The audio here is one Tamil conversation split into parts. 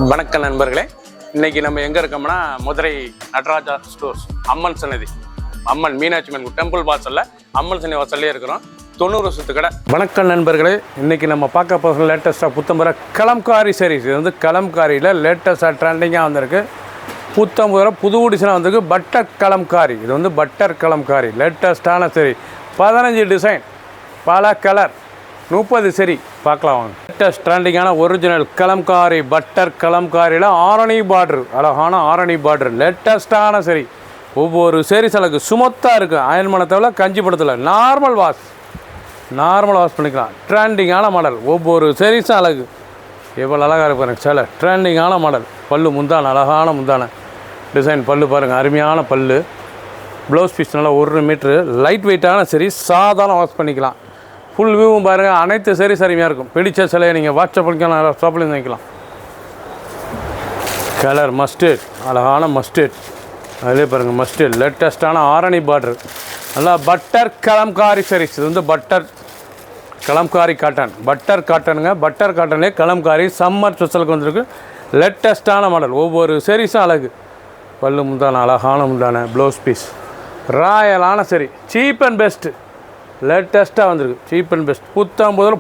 வணக்கம் நண்பர்களே, இன்னைக்கு நம்ம எங்கே இருக்கோம்னா மதுரை நடராஜா ஸ்டோர்ஸ் அம்மன் சன்னதி, அம்மன் மீனாட்சி அம்மன் டெம்பிள் வாசலில் அம்மன் சன்னதி வாசல்லே இருக்கிறோம். 90 வருஷத்து கடை. வணக்கம் நண்பர்களே, இன்றைக்கி நம்ம பார்க்க போகிற லேட்டஸ்ட்டாக புத்தம்புற கலம்காரி சீரிஸ். இது வந்து கலம்காரியில் லேட்டஸ்ட்டாக ட்ரெண்டிங்காக வந்திருக்கு. புத்தம்புற புது டிசைனாக வந்திருக்கு. பட்டர் கலம்காரி. இது வந்து பட்டர் கலம்காரி லேட்டஸ்ட்டான சரி. 15 டிசைன், பல கலர், 30 சரி. பார்க்கலாம் வாங்க. லேட்டஸ்ட் ட்ரெண்டிங்கான ஒரிஜினல் கலம்காரி பட்டர் கலம்காரியில் ஆரணி பார்டர், அழகான ஆரணி பார்டர், லேட்டஸ்ட்டான சரி. ஒவ்வொரு சீரிஸ் அழகு சுமத்தாக இருக்குது. அயன் மனத்தில் கஞ்சிப்படத்தில் நார்மல் வாஷ் பண்ணிக்கலாம். ட்ரெண்டிங்கான மாடல். ஒவ்வொரு சீரிஸும் அழகு. எவ்வளோ அழகாக இருக்கு பாருங்கள். சில ட்ரெண்டிங்கான மாடல். பல்லு முந்தான, அழகான முந்தான டிசைன். பல்லு பாருங்கள், அருமையான பல்லு. ப்ளவுஸ் பீஸ் நல்லா 1 மீட்ரு. லைட் வெயிட்டான சரி, சாதாரண வாஷ் பண்ணிக்கலாம். ஃபுல் வியூவும் பாருங்கள். அனைத்து சரி சரிமையாக இருக்கும். பிடிச்ச சிலையை நீங்கள் வாட்ஸ்அப் பண்ணிக்கலாம், ஷாப்லேருந்து வாங்கிக்கலாம். கலர் மஸ்டர்ட், அழகான மஸ்டர்ட். அதிலே பாருங்கள் மஸ்டர்ட். லேட்டஸ்ட்டான ஆரணி பார்டர். நல்லா பட்டர் கலம்காரி சரிஸ். இது வந்து பட்டர் கலம்காரி காட்டன். பட்டர் காட்டனுங்க. பட்டர் காட்டன்லேயே கலம்காரி சம்மர் ஸ்பெஷலுக்கு வந்திருக்கு. லேட்டஸ்ட்டான மாடல். ஒவ்வொரு சீரிஸும் அழகு. பல்லு முந்தான, அழகான முந்தான. ப்ளவுஸ் பீஸ் ராயலான சரி. Cheap and best. லேட்டஸ்ட்டாக வந்திருக்கு. Cheap and best.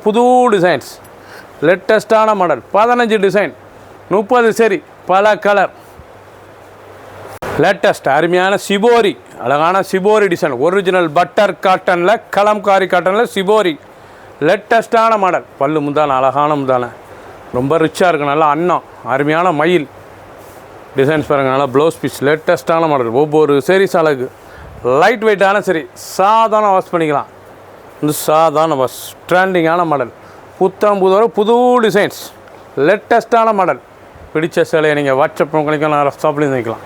புது டிசைன்ஸ். லேட்டஸ்ட்டான மாடல். 15 டிசைன், 30 சரி, பல கலர். லேட்டஸ்ட் அருமையான சிபோரி, அழகான சிபோரி டிசைன். ஒரிஜினல் பட்டர் காட்டனில் கலம்காரி காட்டனில் சிபோரி. லேட்டஸ்ட்டான மாடல். பல்லு முந்தான, அழகான முந்தான. ரொம்ப ரிச்சாக இருக்குது. நல்லா அன்னம். அருமையான மயில் டிசைன்ஸ் பாருங்கள். நல்லா ப்ளவுஸ் பீஸ். லேட்டஸ்ட்டான மாடல். ஒவ்வொரு சீரிஸ் அழகு. லைட் வெயிட்டான சரி, சாதாரண வாஷ் பண்ணிக்கலாம். இந்த சாதாரண வாஷ். ட்ரெண்டிங்கான மாடல். புது டிசைன்ஸ். லேட்டஸ்ட்டான மாடல். பிடிச்ச சேலையை நீங்கள் வாட்ஸ்அப் பண்ணிக்கலாம், ஷாப்லேருந்து வைக்கலாம்.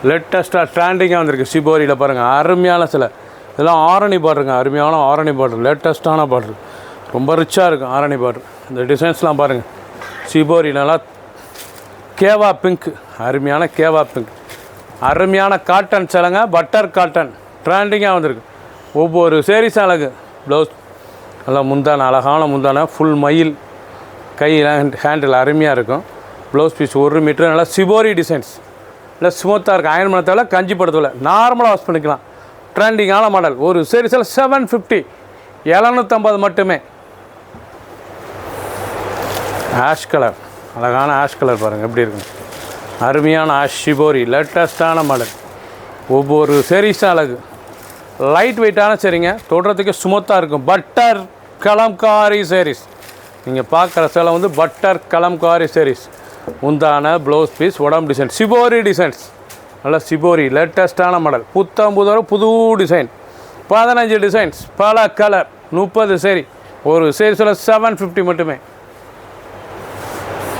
லேட்டஸ்ட்டாக ட்ரெண்டிங்காக வந்திருக்கு. சிபோரியில் பாருங்கள், அருமையான சிலை. இதெல்லாம் ஆரணி பார்டருங்க. அருமையான ஆரணி பார்டர். லேட்டஸ்ட்டான பார்டர். ரொம்ப ரிச்சாக இருக்கும் ஆரணி பார்டர். இந்த டிசைன்ஸ்லாம் பாருங்கள். சிபோரி நல்லா கேவா பிங்க். அருமையான கேவா பிங்க். அருமையான காட்டன் சேலைங்க. Butter cotton. ட்ரெண்டிங்காக வந்திருக்கு. ஒவ்வொரு சீரிஸும் அழகு. ப்ளவுஸ் நல்லா முந்தான, அழகான முந்தான. ஃபுல் மயில். கையில் ஹேண்டில் அருமையாக இருக்கும். Blouse piece 1 metre. நல்லா சிபோரி டிசைன்ஸ். நல்லா ஸ்மூத்தாக இருக்குது. அயன் பண்ண கஞ்சி படத்தில் நார்மலாக வாஷ் பண்ணிக்கலாம். ட்ரெண்டிங்கான மாடல். ஒரு சீரிஸில் 750, 750 மட்டுமே. ஆஷ் கலர், அழகான ஆஷ் கலர் பாருங்கள் எப்படி இருக்குங்க. அருமையான ஆஷ் சிபோரி. லேட்டஸ்ட்டான மாடல். ஒவ்வொரு சீரிஸும் அழகு. லைட் வெயிட்டான சரிங்க. தொடுறதுக்கு ஸ்மூத்தாக இருக்கும். Butter Kalamkari series. நீங்கள் பார்க்குற சேலை வந்து பட்டர் கலம்காரி சீரிஸ். முந்தான, ப்ளவுஸ் பீஸ், உடம்பு டிசைன். Shibori designs. நல்லா சிபோரி. லேட்டஸ்ட்டான மாடல். புது டிசைன். 15 டிசைன்ஸ், பல கலர், 30 சரி. ஒரு சீரிஸில் 750 மட்டுமே.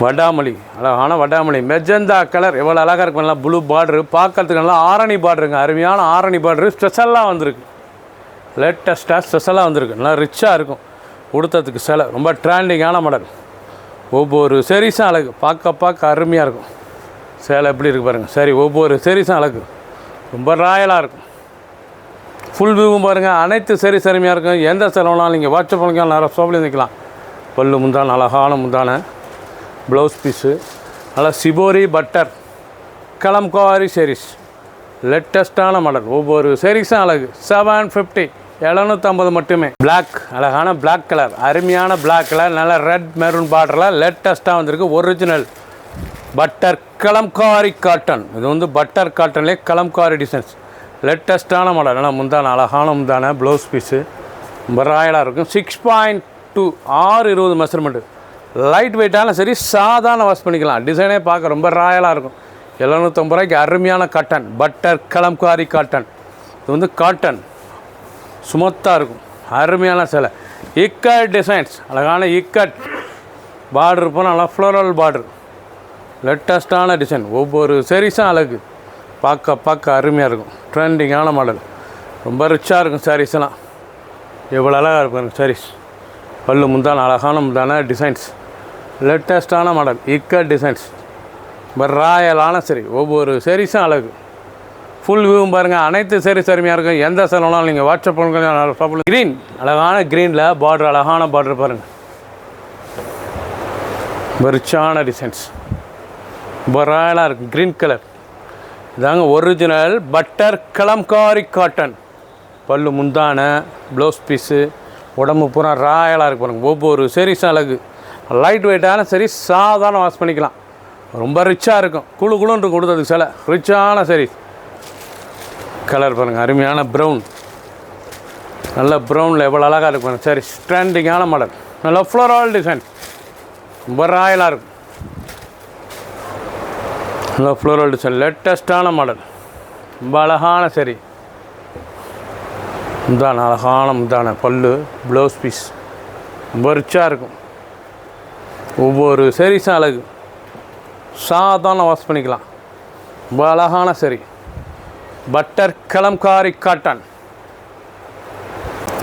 வடாமல்லி, அழகான வடாமல்லி. Magenta colour. எவ்வளோ அழகாக இருக்கும். நல்லா ப்ளூ பார்டரு. பார்க்கறதுக்கு நல்லா ஆரணி பார்டருங்க. அருமையான ஆரணி பார்டரு. ஸ்பெஷலாக வந்திருக்கு. லேட்டஸ்ட்டாக ஸ்பெஷலாக வந்திருக்கு. நல்லா ரிச்சாக இருக்கும். உடுத்தத்துக்கு சிலை. ரொம்ப ட்ரெண்டிங்கான மாடல். ஒவ்வொரு சீரிஸும் அழகு. பார்க்க அருமையாக இருக்கும். சேலை எப்படி இருக்குது பாருங்கள். சரி, ஒவ்வொரு சீரிஸும் அழகு. ரொம்ப ராயலாக இருக்கும். ஃபுல் வியூவும் பாருங்கள். அனைத்து சீரிஸ் அருமையாக இருக்கும். எந்த செலவுனாலும் நீங்கள் வாட்ஸ்அப் பண்ணிக்கலாம், நிறைய ஷாப்லேயும் நிற்கலாம். பல்லு முந்தான, அழகான முந்தான. ப்ளவுஸ் பீஸு நல்லா சிபோரி பட்டர் கலம்காரி சீரிஸ். லேட்டஸ்ட்டான மாடல். ஒவ்வொரு சீரிஸும் அழகு. 750, 750 மட்டுமே. பிளாக், அழகான பிளாக் கலர். அருமையான பிளாக் கலர். நல்லா ரெட் மெரூன் பார்டரில் லேட்டஸ்ட்டாக வந்திருக்கு. Original butter Kalamkari cotton. இது வந்து பட்டர் காட்டன்லேயே கலம்காரி டிசைன்ஸ். லேட்டஸ்ட்டான மாடல். நல்லா முந்தான, அழகான முந்தான. ப்ளவுஸ் பீஸு ரொம்ப ராயலாக இருக்கும். 6.2, 620 மெஷர்மெண்ட்டு. லைட் வெயிட்டான சரி, சாதாரண வாஷ் பண்ணிக்கலாம். டிசைனே பார்க்க ரொம்ப ராயலாக இருக்கும். 750 ரூபாய்க்கு அருமையான காட்டன். Butter Kalamkari cotton. இது வந்து காட்டன். சுமத்தாக இருக்கும். அருமையான சேலை. இக்கட் டிசைன்ஸ். அழகான இக்கட் பார்டர் போனால் நல்லா ஃப்ளோரல் பார்டர். லேட்டஸ்ட்டான டிசைன். ஒவ்வொரு சீரிஸும் அழகு. பார்க்க அருமையாக இருக்கும். ட்ரெண்டிங்கான மாடல். ரொம்ப ரிச்சாக இருக்கும் சாரீஸ்லாம். எவ்வளோ அழகாக இருக்கும் சாரீஸ். பல்லு முந்தான, அழகான முந்தான டிசைன்ஸ். லேட்டஸ்ட்டான மாடல். இக்கட் டிசைன்ஸ். ராயலான சரி. ஒவ்வொரு சீரிஸும் அழகு. ஃபுல் வியூவும் பாருங்கள். அனைத்து சீரிஸ் அருமையாக இருக்கும். எந்த செலவுனாலும் நீங்கள் வாட்ஸ்அப் பண்ணுங்க. க்ரீன், அழகான க்ரீனில் பார்டர். அழகான பார்டர் பாருங்கள். ரிச்சான டிசைன்ஸ். ரொம்ப ராயலாக இருக்கும். க்ரீன் கலர் இதாங்க ஒரிஜினல் பட்டர் கலம்காரி காட்டன். பல்லு முந்தான ப்ளவுஸ் பீஸு உடம்பு பூரா ராயலாக இருக்கு பாருங்கள். ஒவ்வொரு சரிஸும் அழகு. லைட் வெயிட்டான சரி, சாதாரண வாஷ் பண்ணிக்கலாம். ரொம்ப ரிச்சாக இருக்கும். குழு குழுன்னு இருக்கும் கொடுத்ததுக்கு சில ரிச்சான சரி. கலர் பாருங்கள், அருமையான ப்ரௌன். நல்ல ப்ரௌனில் எவ்வளோ அழகாக இருக்கும் பாருங்கள். சரி, ட்ரெண்டிங்கான மாடல். நல்ல ஃப்ளோரல் டிசைன், ரொம்ப ராயலாக இருக்கும். நல்ல ஃப்ளோரல் டிசைன், லேட்டஸ்ட்டான மாடல், ரொம்ப அழகான சரி. முந்தான அழகான முந்தான பல்லு ப்ளவுஸ் பீஸ் ரொம்ப ரிச்சாக இருக்கும். ஒவ்வொரு சரிஸும் அழகு. சாதாரண வாஷ் பண்ணிக்கலாம். ரொம்ப அழகான சரி. Butter Kalamkari cotton.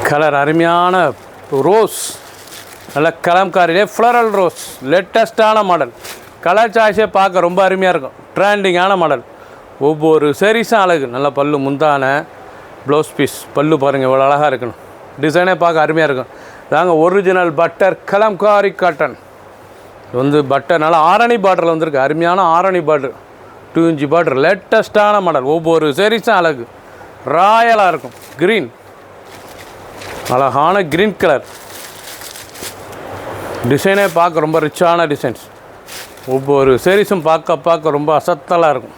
கலர் அருமையான ரோஸ். நல்ல கலம்காரிலே ஃப்ளரல் ரோஸ். லேட்டஸ்ட்டான மாடல். கலர் சாய்ஸே பார்க்க ரொம்ப அருமையாக இருக்கும். ட்ரெண்டிங்கான மாடல். ஒவ்வொரு சரிஸும் அழகு. நல்ல பல்லு முந்தான ப்ளவுஸ் பீஸ். பல்லு பாருங்கள் இவ்வளோ அழகாக இருக்கணும். டிசைனே பார்க்க அருமையாக இருக்கும். இதாங்க ஒரிஜினல் பட்டர் கலம்காரி காட்டன். இது வந்து பட்டர் நல்லா ஆரணி பார்டரில் வந்துருக்கு. அருமையான ஆரணி பார்டர், 2 இன்ச் பார்டர். லேட்டஸ்ட்டான மாடல். ஒவ்வொரு சரிஸும் அழகு. ராயலாக இருக்கும். க்ரீன், அழகான க்ரீன் கலர். டிசைனே பார்க்க ரொம்ப ரிச்சான டிசைன்ஸ். ஒவ்வொரு சரிஸும் பார்க்க ரொம்ப அசத்தலாக இருக்கும்.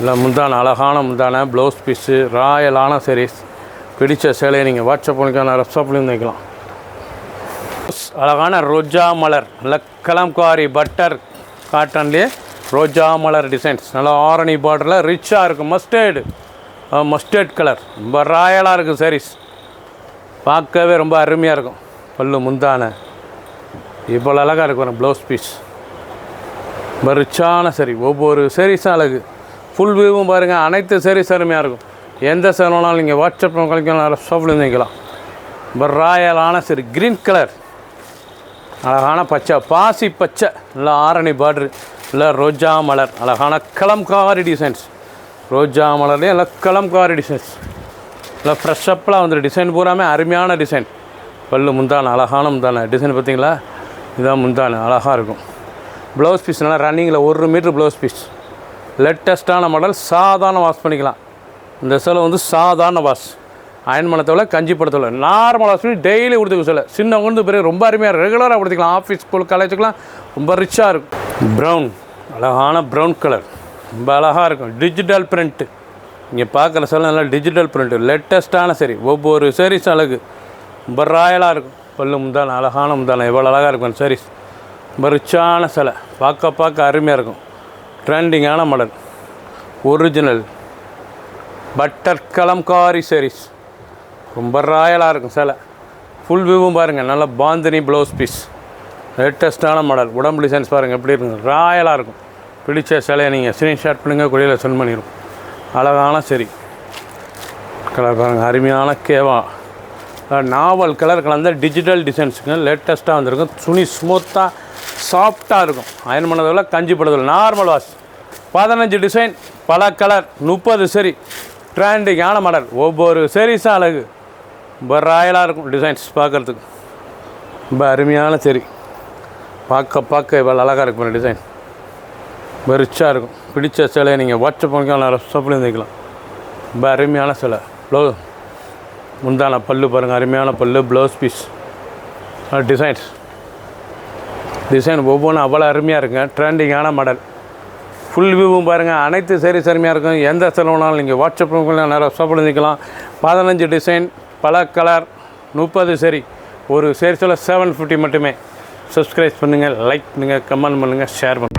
இல்லை முந்தான அழகான முந்தான ப்ளவுஸ் பீஸு ராயலான சரிஸ். பிடிச்ச சேலையை நீங்கள் வாட்ஸ்அப் பண்ணிக்கலாம், ரெப்ஸாப்லையும் வைக்கலாம். அழகான ரோஜா மலர். நல்ல கலம்காரி பட்டர் காட்டன்லேயே ரோஜா மலர் டிசைன்ஸ். நல்லா ஆரணி பார்டரில் ரிச்சாக இருக்கும். மஸ்டர்ட் கலர், ரொம்ப ராயலாக இருக்கும் சாரீஸ். பார்க்கவே ரொம்ப அருமையாக இருக்கும். பல்லு முந்தான இவ்வளோ அழகாக இருக்கும். ப்ளவுஸ் பீஸ் ரொம்ப ரிச்சான சரி. ஒவ்வொரு சரிஸும் அழகு. ஃபுல் வியூவும் பாருங்கள். அனைத்து சரிஸ் அருமையாக இருக்கும். எந்த சேரனாலும் நீங்கள் வாட்ஸ்அப் கழிக்கலாம், ஷாப்பில் வைக்கலாம். ரொம்ப ராயலான சரி. க்ரீன் கலர், அழகான பச்சை, பாசி பச்சை. நல்லா ஆரணி பார்டரு. இல்லை ரோஜா மலர். அழகான கலம்காரி டிசைன்ஸ். ரோஜா மலர்லேயே நல்லா கலம்காரி டிசைன்ஸ். நல்லா ஃப்ரெஷ்ஷப்லாம் வந்துடும். டிசைன் பூராமே அருமையான டிசைன். பல்லு முந்தான அழகான முந்தான டிசைன் பார்த்தீங்களா? இதுதான் முந்தான அழகாக இருக்கும். ப்ளவுஸ் பீஸ் நல்லா ரன்னிங்கில் 1 மீட்ரு ப்ளவுஸ் பீஸ். லேட்டஸ்ட்டான மாடல். சாதாரண வாஷ் பண்ணிக்கலாம். இந்த சேலை வந்து சாதாரண வாஷ். அயன் பண்ணத்தோட கஞ்சி படத்தோட நார்மல் வாஷ் பண்ணி டெய்லி கொடுத்துக்க சொல்ல. சின்ன கொண்டு பிறகு ரொம்ப அருமையாக ரெகுலராக கொடுத்துக்கலாம். ஆஃபீஸ் ஸ்கூல் காலேஜுக்கெலாம் ரொம்ப ரிச்சாக இருக்கும். ப்ரௌன், அழகான ப்ரௌன் கலர், ரொம்ப அழகாக இருக்கும். Digital print. இங்கே பார்க்குற சேலை நல்லா டிஜிட்டல் பிரிண்ட்டு. லேட்டஸ்ட்டான சரி. ஒவ்வொரு சாரீஸ் அழகு. ரொம்ப ராயலாக இருக்கும். பல்லு முந்தான அழகான முந்தான எவ்வளோ அழகாக இருக்கும் சாரீஸ். ரொம்ப ரிச்சான சேலை. பார்க்க அருமையாக இருக்கும். ட்ரெண்டிங்கான model. Original butter Kalamkari saris. ரொம்ப ராயலாக இருக்கும் சேலை. ஃபுல் வியூவும் பாருங்கள். நல்ல பாந்தினி ப்ளவுஸ் பீஸ். லேட்டஸ்ட்டான மாடல். உடம்பு டிசைன்ஸ் பாருங்கள் எப்படி இருக்குங்க. ராயலாக இருக்கும். பிடிச்ச சேலையை நீங்கள் ஸ்க்ரீன்ஷாட் பண்ணுங்கள், கொடியில் சென்ட் பண்ணிடும். அழகான சரி. கலர் பாருங்கள், அருமையான கேவா. நாவல் கலர் கலந்த டிஜிட்டல் டிசைன்ஸுங்க. லேட்டஸ்ட்டாக வந்திருக்கும். துணி ஸ்மூத்தாக சாஃப்டாக இருக்கும். அயன் பண்ணதில் கஞ்சி படத்தில் நார்மல் வாஷ். 15 டிசைன், பல கலர், 30 சரி. ட்ரெண்டிங்கான மாடல். ஒவ்வொரு சரிஸும் அழகு. ரொம்ப ராயலாக இருக்கும் டிசைன்ஸ் பார்க்குறதுக்கு. ரொம்ப அருமையான சரி. பார்க்க இவ்வளோ அழகாக இருக்கும் டிசைன். ரொம்ப ரிச்சாக இருக்கும். பிடிச்ச சிலையை நீங்கள் வாட்ஸ்அப் பண்ணிக்கலாம், ரெப்ஸாப்லையும் வைக்கலாம். ரொம்ப அருமையான சிலை. முந்தான பல்லு பாருங்கள், அருமையான பல்லு. ப்ளவுஸ் பீஸ் டிசைன் ஒவ்வொன்றும் அவ்வளோ அருமையாக இருக்குங்க. ட்ரெண்டிங்கான மாடல். ஃபுல் வியூவும் பாருங்கள். அனைத்து சாரீஸ் அருமையாக இருக்கும். எந்த செலவுனாலும் நீங்கள் வாட்ஸ்அப் பண்ணிக்கலாம், நேரம் ஷாப்பில் நிற்கலாம். 15 டிசைன், பல கலர், 30 சரி. ஒரு சேரீஸில் 750 மட்டுமே. சப்ஸ்கிரைப் பண்ணுங்கள், லைக் பண்ணுங்கள், கமெண்ட் பண்ணுங்கள், ஷேர் பண்ணுங்கள்.